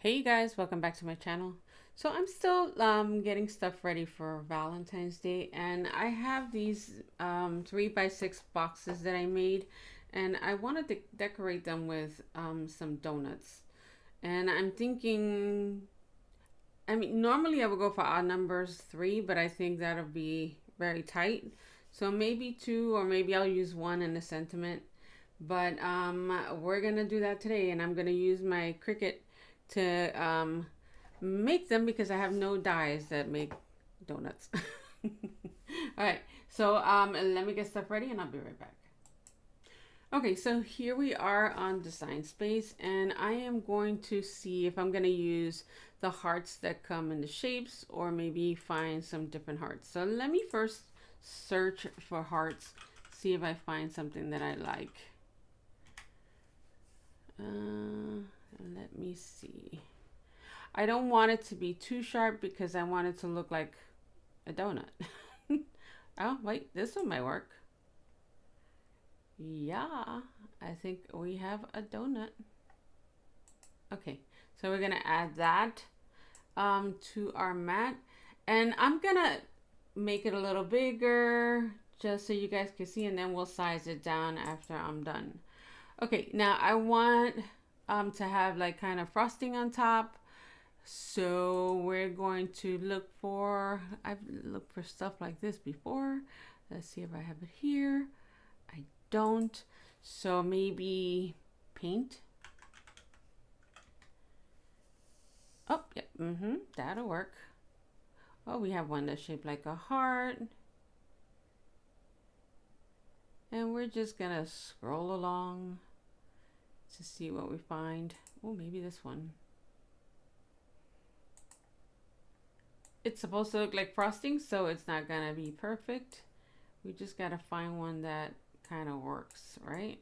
Hey you guys, welcome back to my channel. So I'm still getting stuff ready for Valentine's Day, and I have these 3x6 boxes that I made, and I wanted to decorate them with some donuts. And I'm thinking, I mean, normally I would go for odd numbers 3, but I think that'll be very tight. So maybe 2, or maybe I'll use 1 in the sentiment. But we're gonna do that today, and I'm gonna use my Cricut to make them because I have no dies that make donuts. All right, so let me get stuff ready and I'll be right back. Okay, so here we are on Design Space, and I am going to see if I'm going to use the hearts that come in the shapes or maybe find some different hearts. So let me first search for hearts, see if I find something that I like. Let me see. I don't want it to be too sharp because I want it to look like a donut. Oh, wait, this one might work. Yeah, I think we have a donut. Okay, so we're gonna add that to our mat, and I'm gonna make it a little bigger just so you guys can see, and then we'll size it down after I'm done. Okay, now I want to have like kind of frosting on top. So we're going to look for, I've looked for stuff like this before. Let's see if I have it here. I don't. So maybe paint. Oh, yeah, that'll work. Oh, we have one that's shaped like a heart. And we're just gonna scroll along to see what we find. Oh, maybe this one. It's supposed to look like frosting, so it's not gonna be perfect. We just gotta find one that kind of works, right?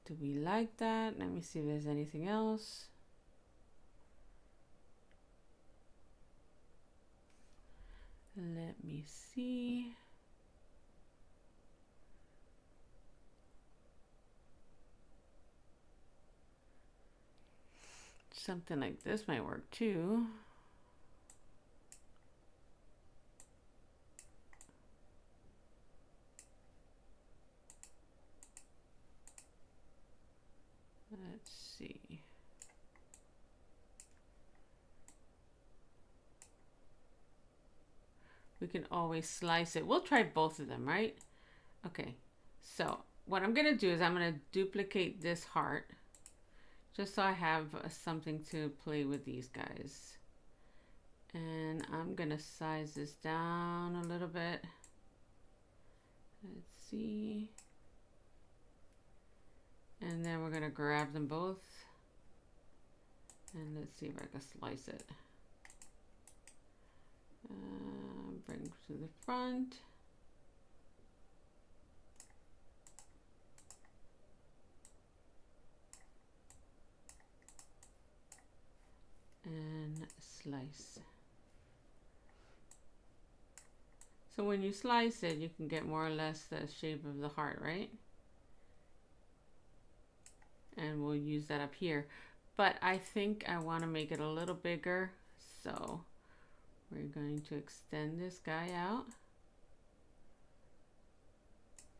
Do we like that? Let me see if there's anything else. Let me see. Something like this might work too. Let's see. We can always slice it. We'll try both of them, right? Okay, so what I'm gonna do is I'm gonna duplicate this heart just so I have something to play with these guys. And I'm gonna size this down a little bit. Let's see. And then we're gonna grab them both. And let's see if I can slice it. Bring to the front. And slice. So when you slice it, you can get more or less the shape of the heart, right? And we'll use that up here. But I think I want to make it a little bigger, so we're going to extend this guy out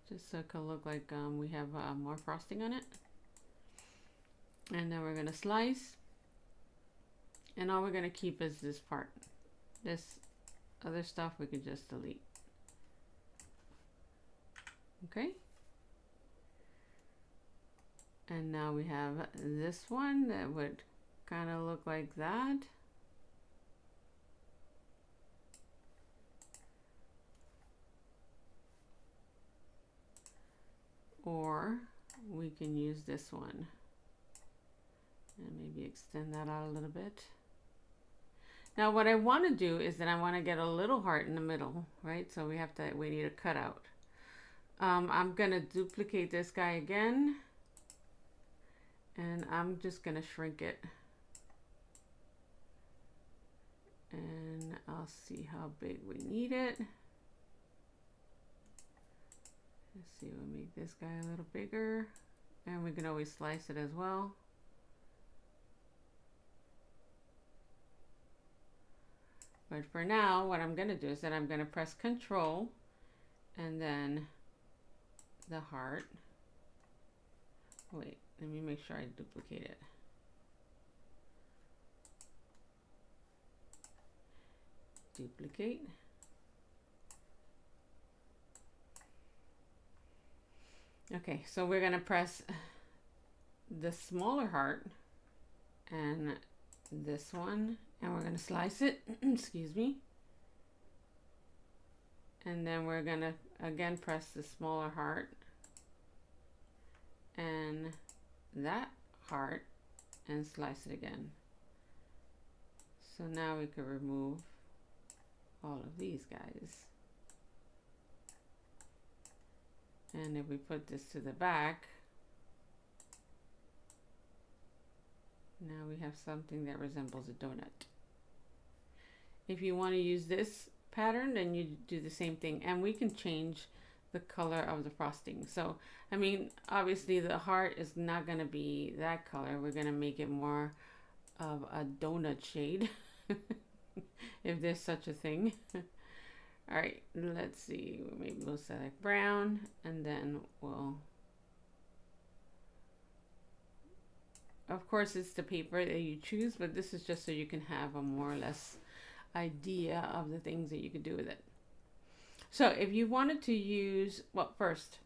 just so it can look like we have more frosting on it. And then we're going to slice, and all we're going to keep is this part. This other stuff we could just delete. Okay. And now we have this one that would kind of look like that. Or we can use this one and maybe extend that out a little bit. Now what I want to do is that I want to get a little heart in the middle, right? So we need a cutout. I'm gonna duplicate this guy again, and I'm just gonna shrink it. And I'll see how big we need it. Let's see, we'll make this guy a little bigger, and we can always slice it as well. But for now, what I'm going to do is that I'm going to press Control and then the heart. Wait, let me make sure I duplicate it. Duplicate. Okay, so we're going to press the smaller heart and this one, and we're going to slice it. Excuse me. And then we're going to again press the smaller heart and that heart and slice it again. So now we can remove all of these guys. And if we put this to the back, now we have something that resembles a donut. If you want to use this pattern, then you do the same thing, and we can change the color of the frosting. So, I mean, obviously the heart is not going to be that color. We're going to make it more of a donut shade, if there's such a thing. All right, let's see. Maybe we'll select brown, and then we'll, of course, it's the paper that you choose, but this is just so you can have a more or less idea of the things that you could do with it. So if you wanted to use, well, first,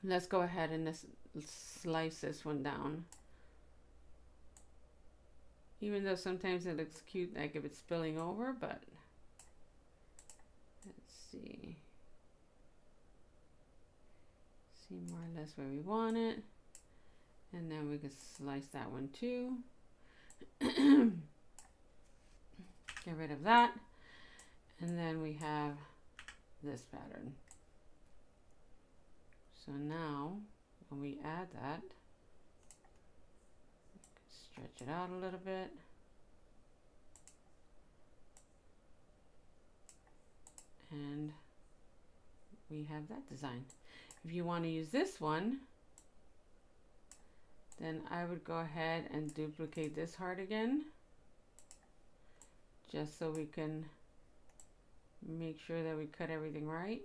let's go ahead and let's slice this one down. Even though sometimes it looks cute, like if it's spilling over, but let's see. See more or less where we want it. And then we can slice that one too. Get rid of that. And then we have this pattern. So now when we add that, stretch it out a little bit. And we have that design. If you want to use this one, then I would go ahead and duplicate this heart again, just so we can make sure that we cut everything right.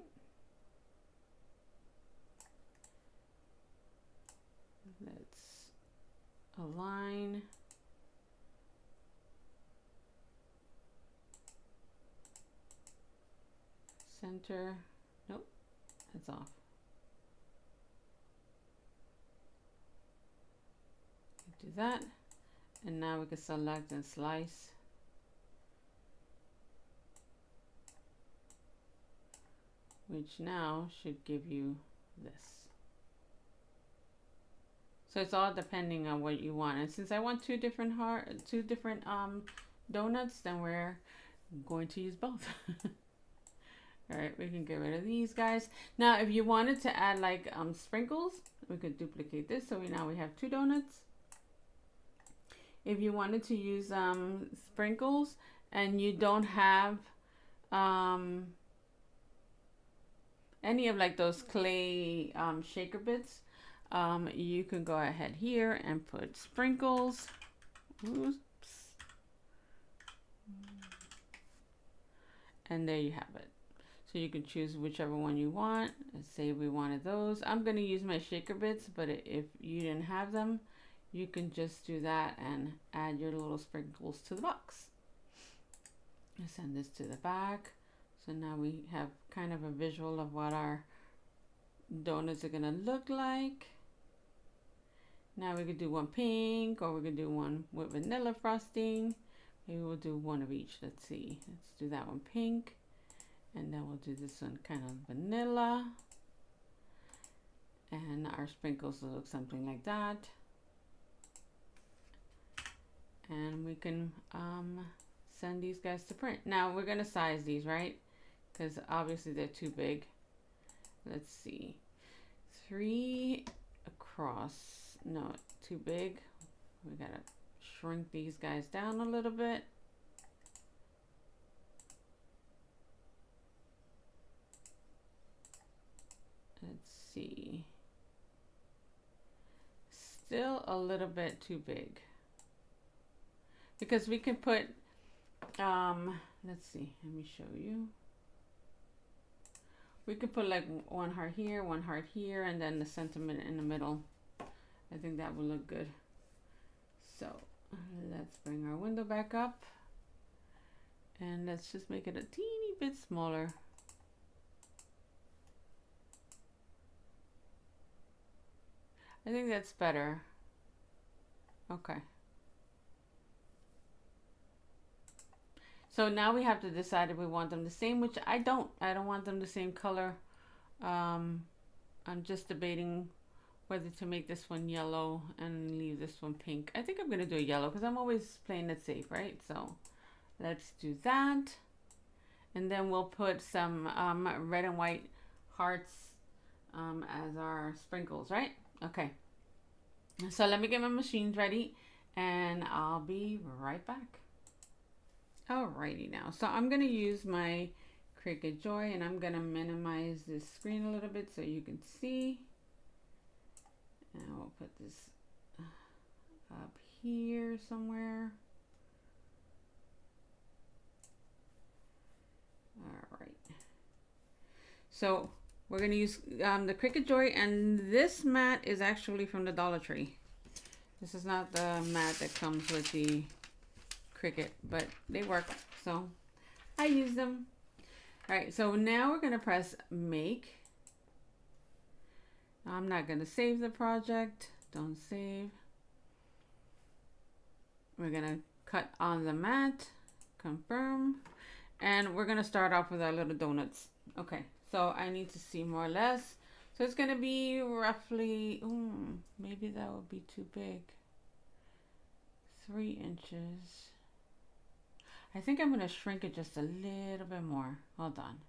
Let's align. Center. Nope, that's off. Do that, and now we can select and slice. Which now should give you this. So it's all depending on what you want. And since I want two different donuts, then we're going to use both. All right, we can get rid of these guys. Now, if you wanted to add like sprinkles, we could duplicate this. So now we have two donuts. If you wanted to use sprinkles and you don't have any of like those clay shaker bits, you can go ahead here and put sprinkles. Oops. And there you have it. So you can choose whichever one you want. Let's say we wanted those. I'm going to use my shaker bits, but if you didn't have them, you can just do that and add your little sprinkles to the box. I send this to the back. So now we have kind of a visual of what our donuts are gonna look like. Now we could do one pink, or we could do one with vanilla frosting. Maybe we'll do one of each. Let's see. Let's do that one pink. And then we'll do this one kind of vanilla. And our sprinkles will look something like that. And we can send these guys to print. Now we're gonna size these, right? Because obviously they're too big. Let's see. 3 across. No, too big. We gotta shrink these guys down a little bit. Let's see. Still a little bit too big. Because we can put, let's see, let me show you. We could put like one heart here, and then the sentiment in the middle. I think that would look good. So let's bring our window back up. And let's just make it a teeny bit smaller. I think that's better. Okay. So now we have to decide if we want them the same, which I don't want them the same color. I'm just debating whether to make this one yellow and leave this one pink. I think I'm gonna do a yellow because I'm always playing it safe, right? So let's do that. And then we'll put some red and white hearts as our sprinkles, right? Okay. So let me get my machines ready and I'll be right back. Alrighty now, so I'm gonna use my Cricut Joy and I'm gonna minimize this screen a little bit so you can see. And we'll put this up here somewhere. Alright. So we're gonna use the Cricut Joy, and this mat is actually from the Dollar Tree. This is not the mat that comes with the Cricut, but they work, so I use them. All right, so now we're gonna press make. I'm not gonna save the project. Don't save. We're gonna cut on the mat, confirm, and we're gonna start off with our little donuts. Okay, so I need to see more or less. So it's gonna be roughly, maybe that would be too big. 3 inches. I think I'm going to shrink it just a little bit more. Hold on.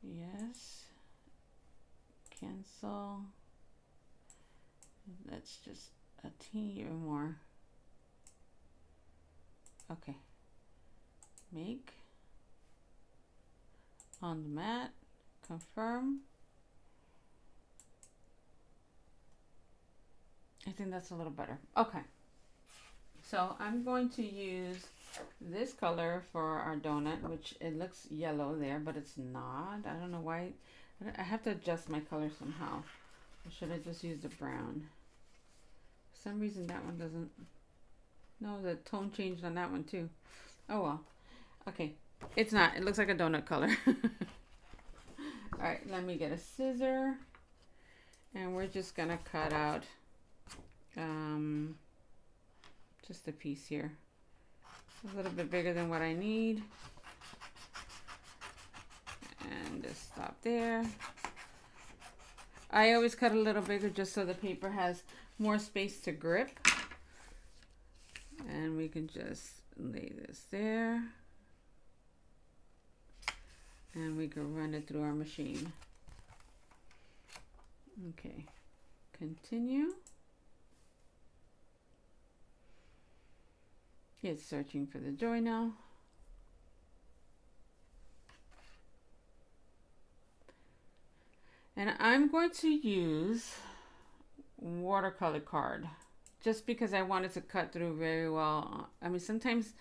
Yes. Cancel. Let's just a teeny bit more. Okay. Make. On the mat. Confirm. I think that's a little better. Okay. So I'm going to use this color for our donut, which it looks yellow there, but it's not. I don't know why. I have to adjust my color somehow. Or should I just use the brown? For some reason that one doesn't. No, the tone changed on that one too. Oh well. Okay. It's not. It looks like a donut color. All right. Let me get a scissor. And we're just going to cut out just a piece here. It's a little bit bigger than what I need. And just stop there. I always cut a little bigger just so the paper has more space to grip. And we can just lay this there. And we can run it through our machine. Okay, continue. It's searching for the joy now. And I'm going to use watercolor card just because I wanted to cut through very well. I mean, sometimes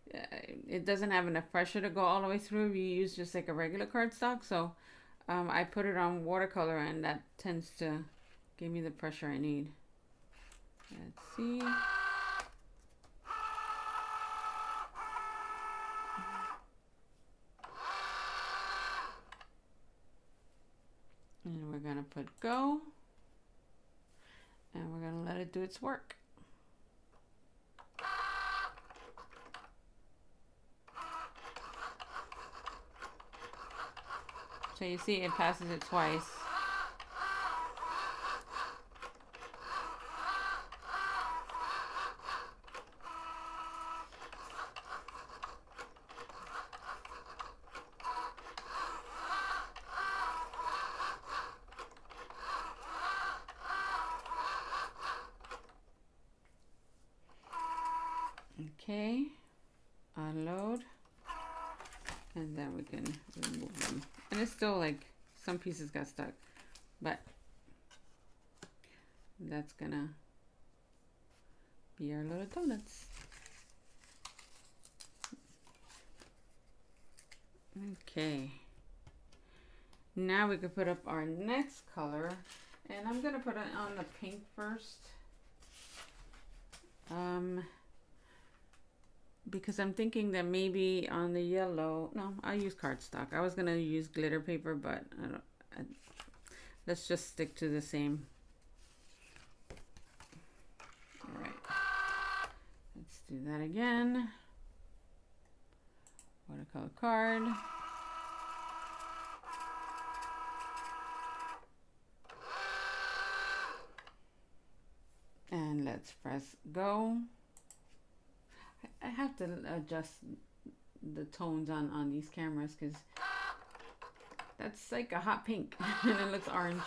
it doesn't have enough pressure to go all the way through if you use just like a regular cardstock. So I put it on watercolor and that tends to give me the pressure I need. Let's see. And we're going to put go. And we're going to let it do its work. So you see it passes it twice. Okay, unload, and then we can remove them. And it's still like some pieces got stuck, but that's gonna be our little donuts. Okay, now we can put up our next color, and I'm gonna put it on the pink first, because I'm thinking that maybe on the yellow, no, I'll use cardstock. I was gonna use glitter paper, but let's just stick to the same. All right, let's do that again. Watercolor card. And let's press go. I have to adjust the tones on these cameras because that's like a hot pink and it looks orange.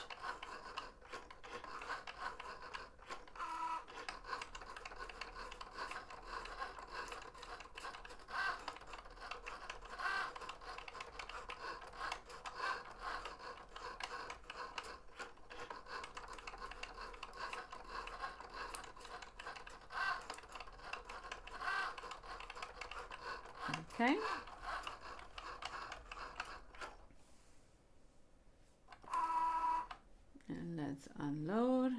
Okay. And let's unload.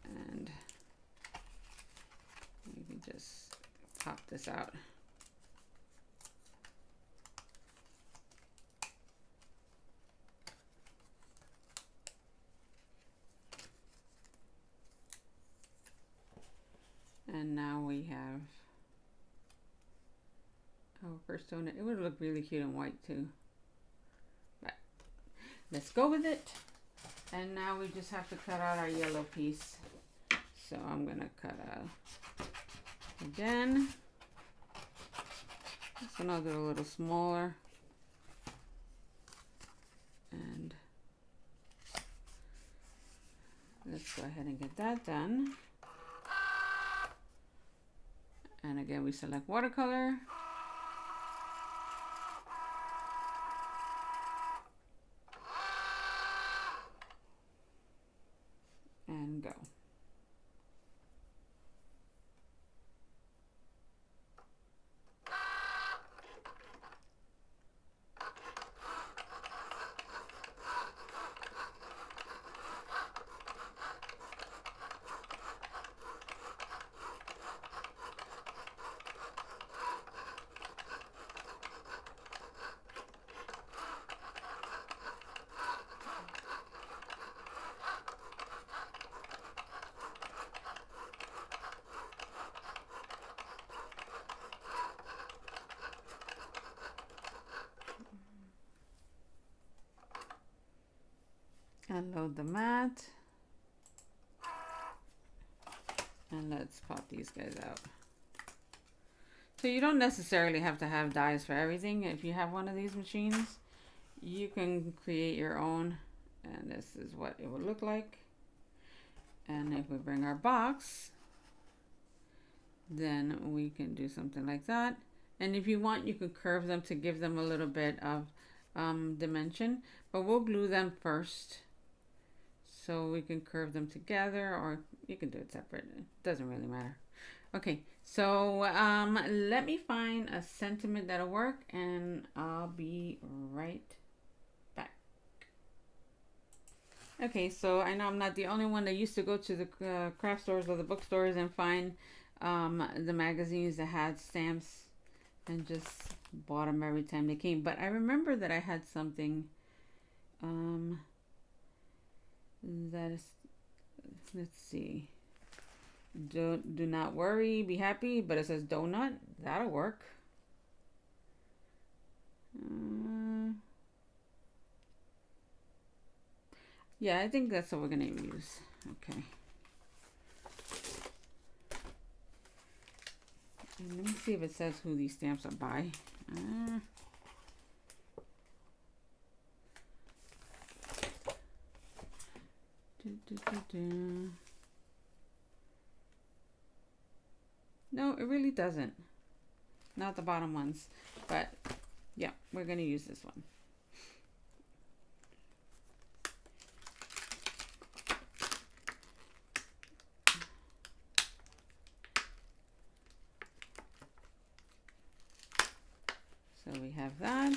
And we can just pop this out. And now we have our first donut. It would look really cute in white too. But let's go with it. And now we just have to cut out our yellow piece. So I'm gonna cut out again. This one I'll do a little smaller. And let's go ahead and get that done. And again, we select watercolor. And go. Unload the mat. And let's pop these guys out. So you don't necessarily have to have dies for everything. If you have one of these machines, you can create your own. And this is what it would look like. And if we bring our box, then we can do something like that. And if you want, you could curve them to give them a little bit of dimension. But we'll glue them first, so we can curve them together, or you can do it separate. It doesn't really matter. Okay, so let me find a sentiment that'll work, and I'll be right back. Okay, so I know I'm not the only one that used to go to the craft stores or the bookstores and find the magazines that had stamps and just bought them every time they came. But I remember that I had something that is, let's see, do not worry, be happy, but it says donut. That'll work. Yeah, I think that's what we're gonna use. Okay. And let me see if it says who these stamps are by. No, it really doesn't. not the bottom ones, but yeah, we're going to use this one. So we have that.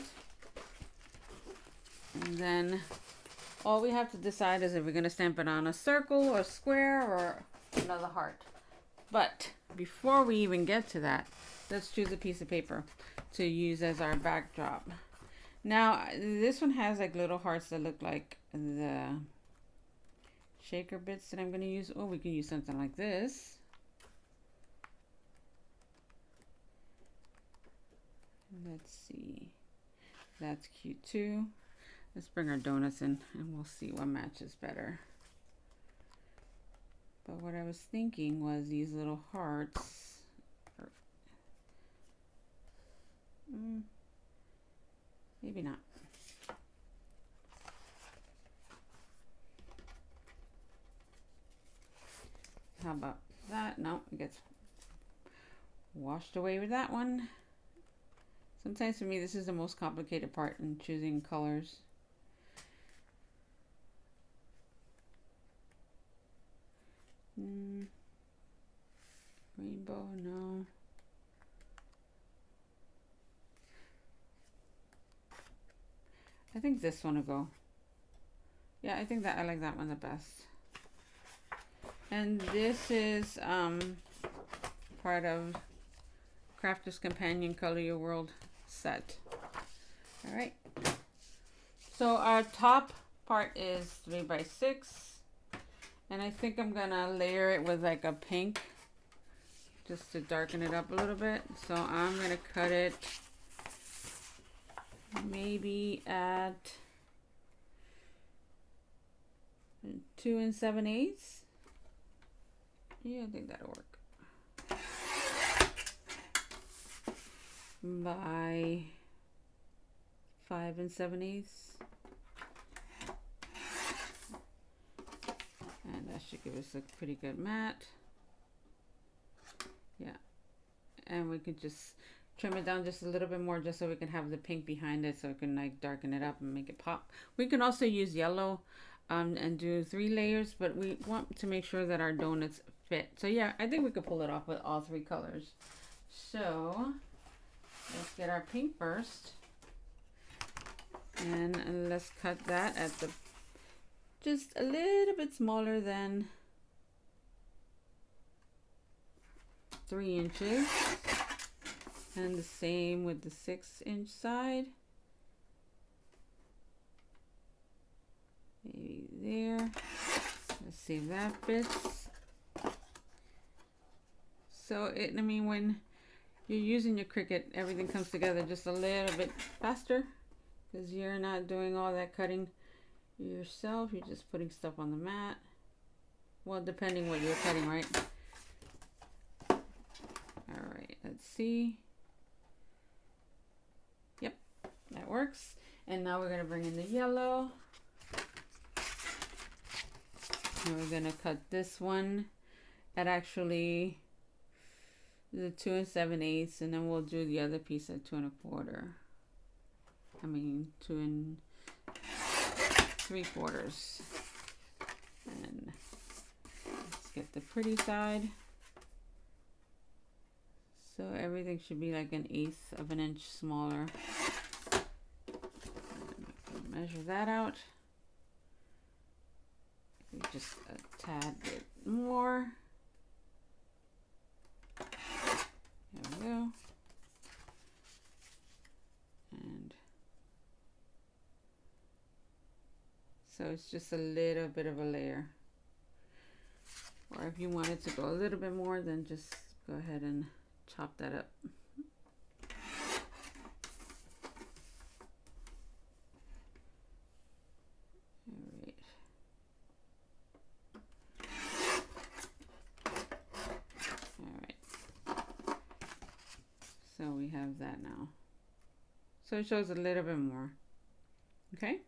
And then all we have to decide is if we're going to stamp it on a circle or square or another heart. But before we even get to that, let's choose a piece of paper to use as our backdrop. Now, this one has like little hearts that look like the shaker bits that I'm going to use. Or we can use something like this. Let's see. That's cute too. Let's bring our donuts in and we'll see what matches better. But what I was thinking was these little hearts. Maybe not. How about that? No, it gets washed away with that one. Sometimes for me, this is the most complicated part in choosing colors. Rainbow, no. I think this one will go. Yeah, I think that I like that one the best. And this is part of Crafter's Companion Color Your World set. All right. So our top part is 3 by 6. And I think I'm gonna layer it with like a pink just to darken it up a little bit. So I'm gonna cut it maybe at 2 7/8. Yeah, I think that'll work. By 5 7/8. And that should give us a pretty good mat. Yeah. And we can just trim it down just a little bit more just so we can have the pink behind it so it can like darken it up and make it pop. We can also use yellow and do 3 layers, but we want to make sure that our donuts fit. So yeah, I think we could pull it off with all 3 colors. So let's get our pink first. And let's cut that at the just a little bit smaller than 3 inches. And the same with the 6-inch side. Maybe there. Let's see if that fits. So I mean, when you're using your Cricut, everything comes together just a little bit faster because you're not doing all that cutting yourself. You're just putting stuff on the mat. Well, depending what you're cutting, right? All right, let's see. Yep, that works. And now we're gonna bring in the yellow. And we're gonna cut this one at actually the 2 7/8, and then we'll do the other piece at 2 1/4. I mean 2 3/4. And let's get the pretty side. So everything should be like 1/8 of an inch smaller. And measure that out. Just a tad bit more. There we go. And so it's just a little bit of a layer. Or if you wanted to go a little bit more, then just go ahead and chop that up. So we have that now. So it shows a little bit more. Okay.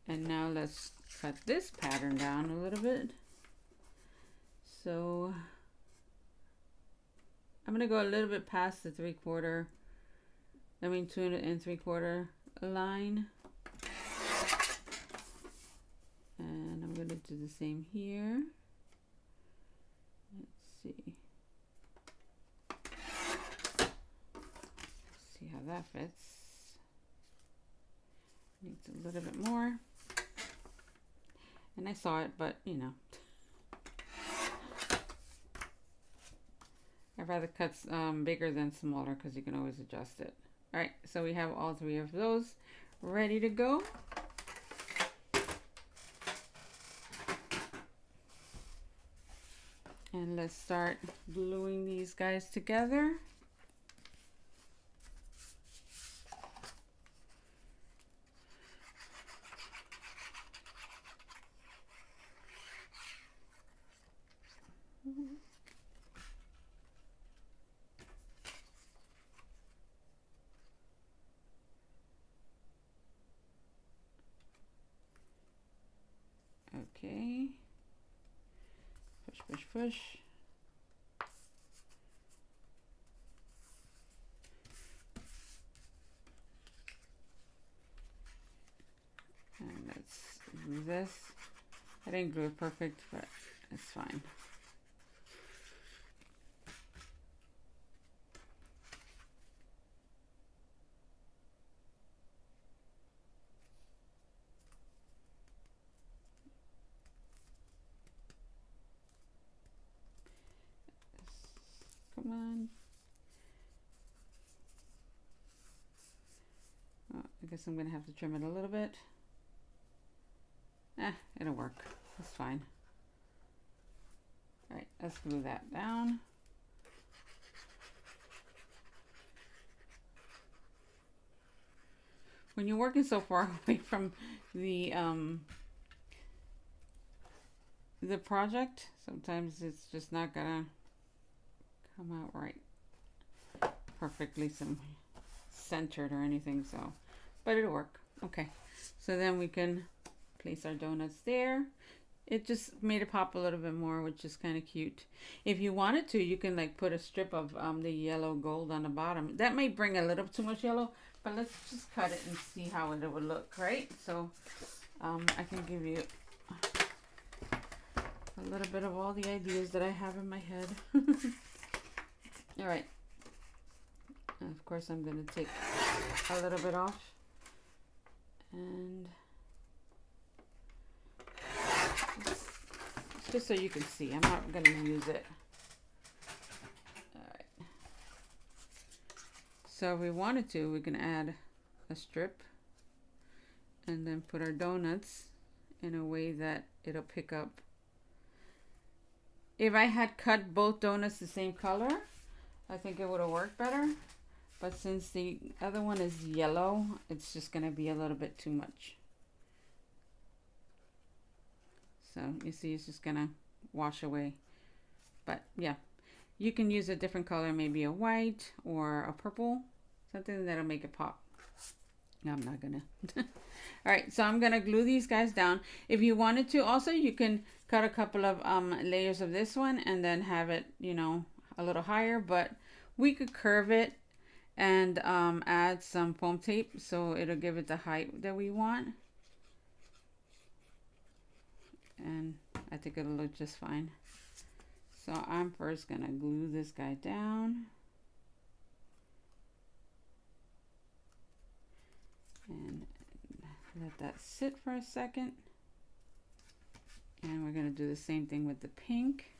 And now let's cut this pattern down a little bit. So I'm gonna go a little bit past the 2 and 3/4 line. And I'm gonna do the same here. Let's see. See how that fits. Needs a little bit more. And I saw it, but you know. I'd rather cut bigger than smaller because you can always adjust it. All right, so we have all 3 of those ready to go. And let's start gluing these guys together. Okay. Push, push, push. And let's do this. I didn't glue it perfect, but it's fine. Come on. Oh, I guess I'm gonna have to trim it a little bit. It'll work. It's fine. All right, let's glue that down. When you're working so far away from the project, sometimes it's just not gonna come out right perfectly centered or anything, so but it'll work. Okay, so then we can place our donuts there. It just made it pop a little bit more, which is kind of cute. If you wanted to, you can like put a strip of the yellow gold on the bottom. That may bring a little too much yellow, but let's just cut it and see how it would look, right? So I can give you a little bit of all the ideas that I have in my head. All right. And of course, I'm going to take a little bit off. And just so you can see, I'm not going to use it. All right. So if we wanted to, we can add a strip and then put our donuts in a way that it'll pick up. If I had cut both donuts the same color, I think it would have worked better. But since the other one is yellow, it's just going to be a little bit too much. So you see, it's just going to wash away. But yeah, you can use a different color, maybe a white or a purple, something that'll make it pop. No, I'm not going to. All right, so I'm going to glue these guys down. If you wanted to, also, you can cut a couple of layers of this one and then have it, you know, a little higher. But we could curve it and add some foam tape so it'll give it the height that we want. And I think it'll look just fine. So I'm first going to glue this guy down. And let that sit for a second. And we're going to do the same thing with the pink.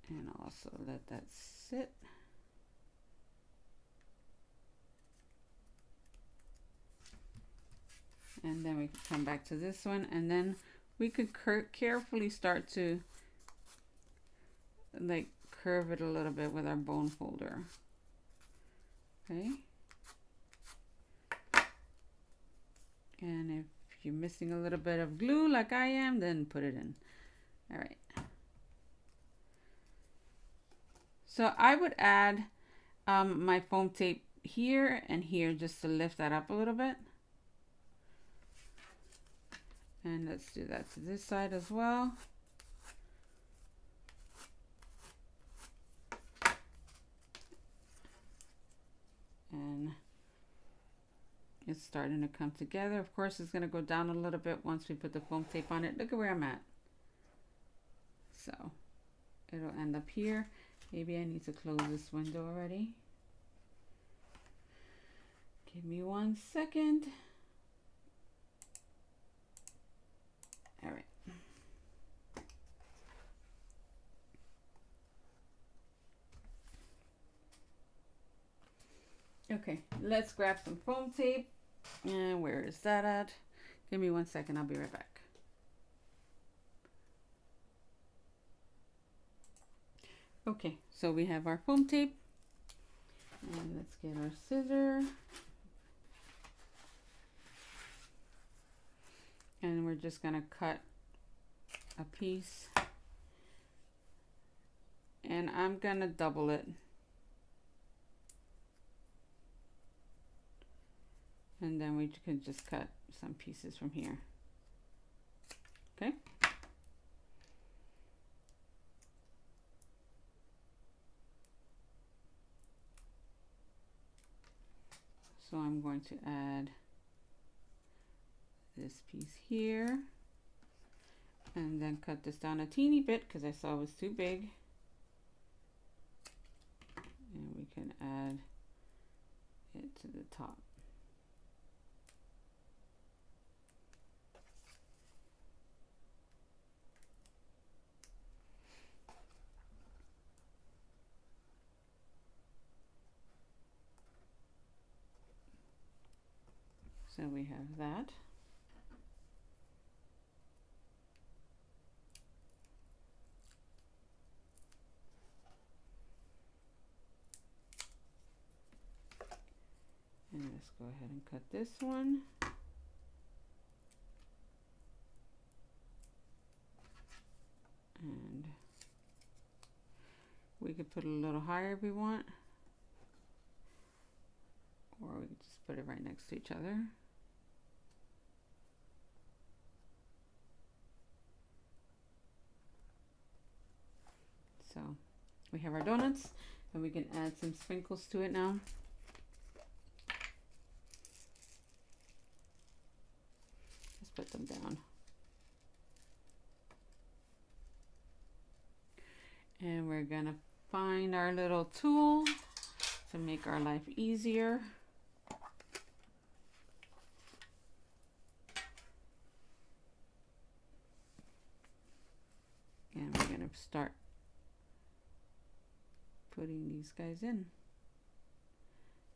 And also let that sit. And then we can come back to this one, and then we could carefully start to like curve it a little bit with our bone folder. Okay. And if you're missing a little bit of glue like I am, then put it in. All right. So I would add my foam tape here and here just to lift that up a little bit. And let's do that to this side as well. And it's starting to come together. Of course, it's going to go down a little bit once we put the foam tape on it. Look at where I'm at. So it'll end up here. Maybe I need to close this window already. Give me 1 second. All right. Okay, let's grab some foam tape. And where is that at? Give me 1 second, I'll be right back. Okay, so we have our foam tape. And let's get our scissor. And we're just gonna cut a piece. And I'm gonna double it. And then we can just cut some pieces from here. Okay. So I'm going to add this piece here and then cut this down a teeny bit because I saw it was too big. And we can add it to the top. So we have that. And let's go ahead and cut this one. And we could put it a little higher if we want. Or we could just put it right next to each other. So we have our donuts and we can add some sprinkles to it now. Just put them down. And we're gonna find our little tool to make our life easier. And we're gonna start putting these guys in.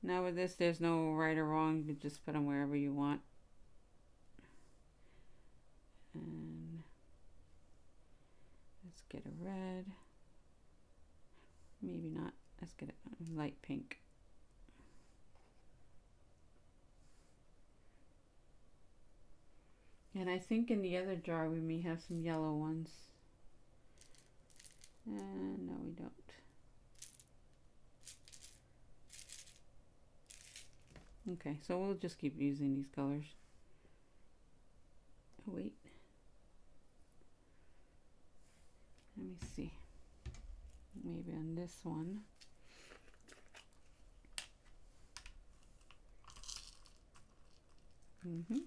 Now with this, there's no right or wrong. You can just put them wherever you want. And let's get a red. Maybe not. Let's get a light pink. And I think in the other jar we may have some yellow ones. No, we don't. Okay, so we'll just keep using these colors. Oh, wait. Let me see. Maybe on this one.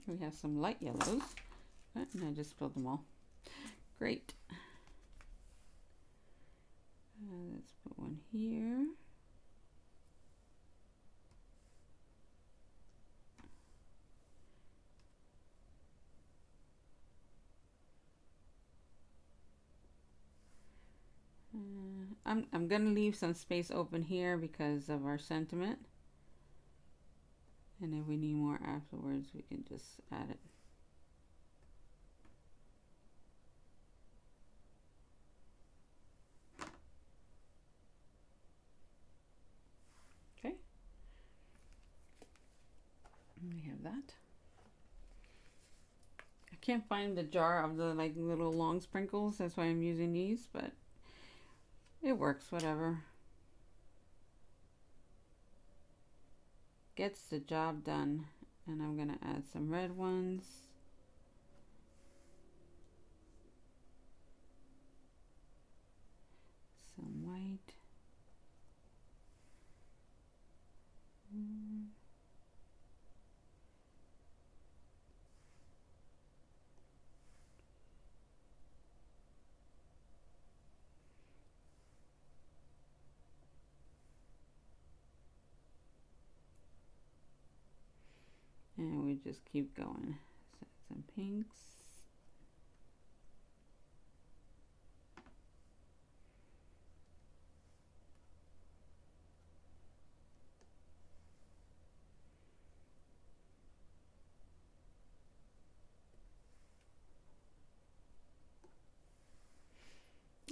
We have some light yellows. And I just spilled them all. Great. Let's put one here. I'm gonna leave some space open here because of our sentiment. And if we need more afterwards, we can just add it. Okay. And we have that. I can't find the jar of the like little long sprinkles. That's why I'm using these, but it works, whatever. Gets the job done. And I'm gonna add some red ones. just keep going. Set some pinks.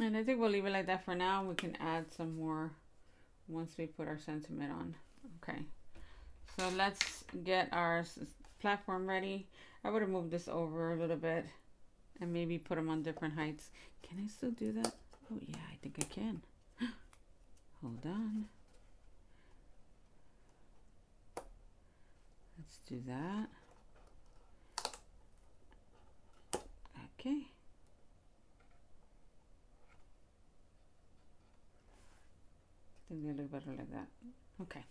And I think we'll leave it like that for now. We can add some more once we put our sentiment on. Okay, so let's get our platform ready. I would have moved this over a little bit and maybe put them on different heights. Can I still do that? Oh yeah, I think I can. Hold on. Let's do that. Okay. I think they look better like that. Okay.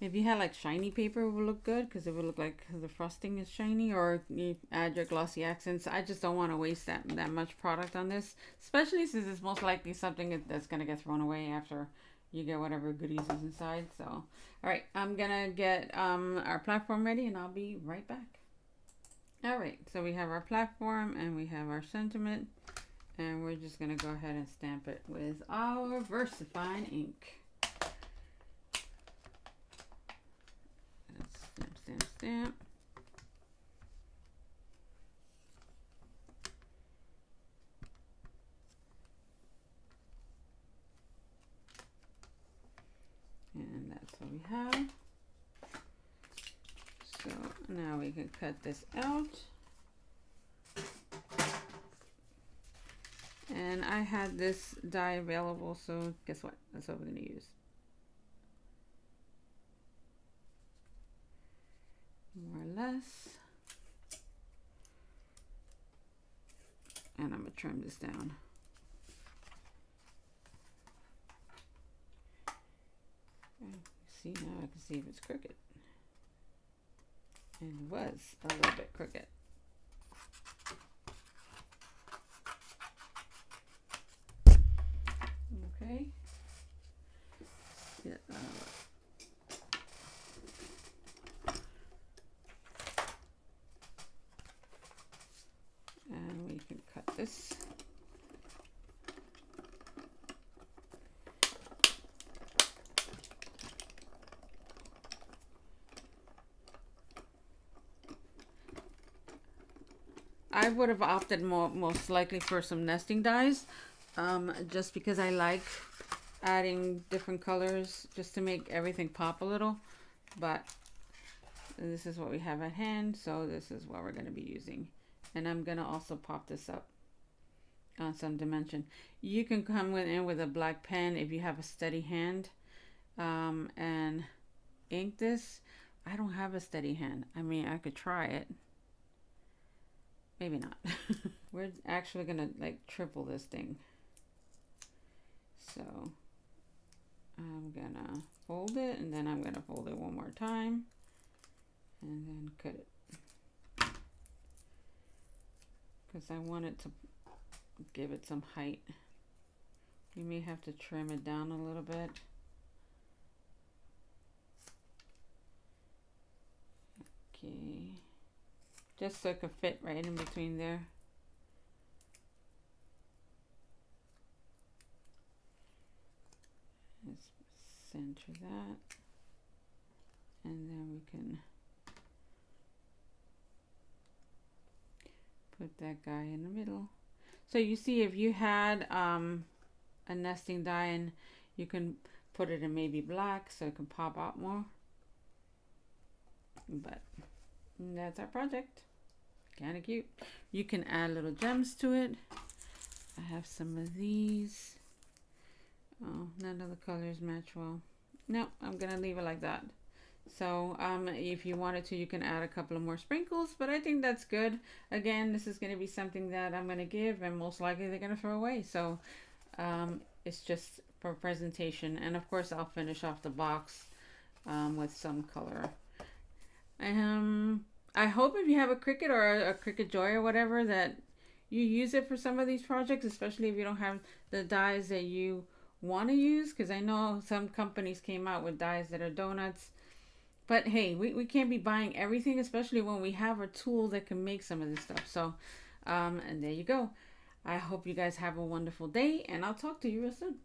If you had like shiny paper, it would look good because it would look like the frosting is shiny, or you add your glossy accents. I just don't want to waste that much product on this, especially since it's most likely something that's going to get thrown away after you get whatever goodies is inside. So, all right, I'm going to get our platform ready and I'll be right back. All right, so we have our platform and we have our sentiment, and we're just going to go ahead and stamp it with our VersaFine ink. Stamp, stamp, stamp. And that's what we have. So now we can cut this out. And I had this die available, so guess what? That's what we're going to use. More or less. And I'm going to trim this down. And see, now I can see if it's crooked. And it was a little bit crooked. Okay. Yeah, and we can cut this. I would have opted most likely for some nesting dies, just because I like adding different colors just to make everything pop a little. But this is what we have at hand, so this is what we're going to be using. And I'm going to also pop this up on some dimension. You can come in with a black pen if you have a steady hand, and ink this. I don't have a steady hand. I mean, I could try it. Maybe not. We're actually gonna like triple this thing. So I'm gonna fold it, and then I'm gonna fold it one more time and then cut it, because I want it to give it some height. You may have to trim it down a little bit. Okay. Just so it could fit right in between there. Let's center that. And then we can put that guy in the middle. So you see, if you had a nesting die, and you can put it in maybe black so it can pop out more. But that's our project. Kind of cute. You can add little gems to it. I have some of these. Oh, none of the colors match well. No, I'm gonna leave it like that. So if you wanted to, you can add a couple of more sprinkles, but I think that's good. Again, this is going to be something that I'm going to give, and most likely they're going to throw away. So it's just for presentation. And of course, I'll finish off the box with some color. I hope if you have a Cricut or a Cricut Joy or whatever, that you use it for some of these projects, especially if you don't have the dies that you want to use, because I know some companies came out with dies that are donuts. But hey, we can't be buying everything, especially when we have a tool that can make some of this stuff. So, and there you go. I hope you guys have a wonderful day, and I'll talk to you real soon.